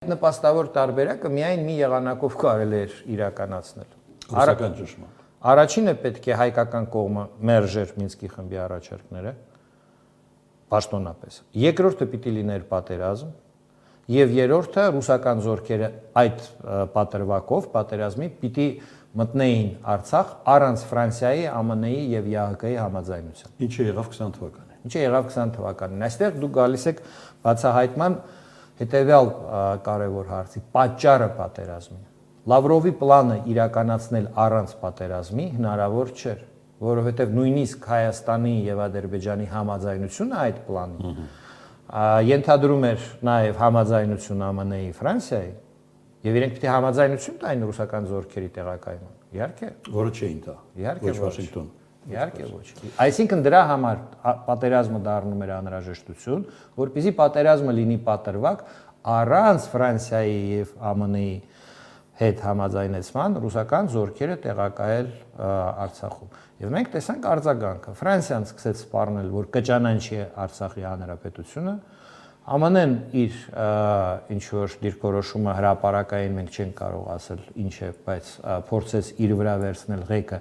Նպաստավոր տարբերակը միայն մի եղանակով կարելի էր իրականացնել։ Ռուսական ճնշմամբ։ Առաջինը պետք է հայկական կողմը մերժեր Մինսկի խմբի առաջարկները, պաշտոնապես։ Երկրորդը պիտի լիներ պատերազմ, եւ երրորդը ռուսական զորքերը այդ պատրվակով պատերազմի պիտի մտնեին Արցախ առանց Ֆրանսիայի, ԱՄՆ-ի եւ ԵԱՀԿ-ի համաձայնության։ Ինչը եղավ 20 թվականին։ Ինչը եղավ 20 թվականին։ Այստեղ դուք գալիս եք բացահայտման հետեւյալ կարևոր հարցի՝ պատճառը պատերազմին։ Լավրովի պլանը իրականացնել առանց պատերազմի հնարավոր չէր, որովհետև նույնիսկ Հայաստանի եւ Ադրբեջանի համաձայնությունը այդ պլանի ենթադրում էր նաեւ համաձայնություն ԱՄՆ-ի, Ֆրանսիայի, եւ իրենք պիտի համաձայնություն տային ռուսական զորքերի տեղակայման։ Իհարկե, որը չէին տա։ Իհարկե, ոչ Վաշինգտոն։ Իհարկե ոչ։ Այսինքն դրա համար պատերազմը դառնում էր անհրաժեշտություն, որպեսզի պատերազմը լինի պատրվակ առանց Ֆրանսիայի եւ ԱՄՆ-ի հետ համաձայնեցման ռուսական զորքերը տեղակայել Արցախում։ Եվ մենք տեսանք արձագանքը։ Ֆրանսիան սկսեց սպառնել, որ կճանաչի Արցախի հանրապետությունը, ԱՄՆ-ն իր ինչ որ դիրքորոշումը հրապարակային մենք չենք կարող ասել ինչ է, բայց փորձեց իր վրա վերցնել ղեկը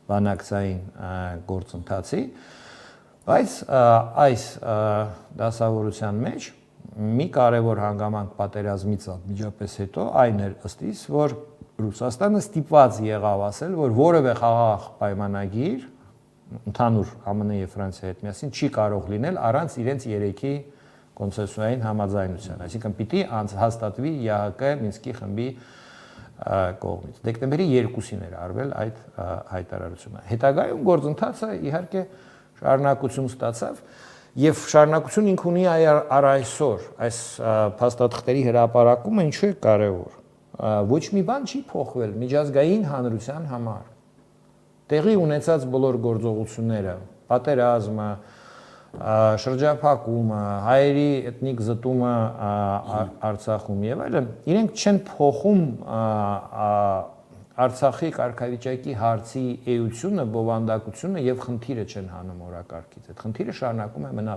բանակցային գործընթացի, բայց այս դասավորության մեջ մի կարևոր հանգամանք պատերազմից անմիջապես հետո այն էր ըստ իս, որ Ռուսաստանը ստիպված եղավ ասել, որ որևէ խաղաղ պայմանագիր ընդհանուր ԱՄՆ-ի եւ Ֆրանսիայի հետ միասին չի կարող լինել առանց իրենց երեքի կոնցեսիոնային համաձայնության, այսինքն պիտի հաստատվի ԵԱՀԿ Մինսկի խմբի կողմից։ Դեկտեմբերի 2-ին էր արվել այդ հայտարարությունը։ Հետագայում գործընթացը իհարկե շարունակություն ստացավ եւ շարունակություն ինք ունի առ այսօր այս փաստաթղթերի հրապարակումը ինչու է կարեւոր։ Ոչ մի բան չի փոխվել միջազգային հանրության համար։ Տեղի ունեցած բոլոր գործողությունները, պատերազմը, շրջափակումը, հայերի էթնիկ զտումը Արցախում եւ այլն, իրենք չեն փոխում Արցախի կարգավիճակի հարցի էությունը, բովանդակությունը եւ խնդիրը չեն հանում օրակարգից։ Այդ խնդիրը շարունակում է մնալ։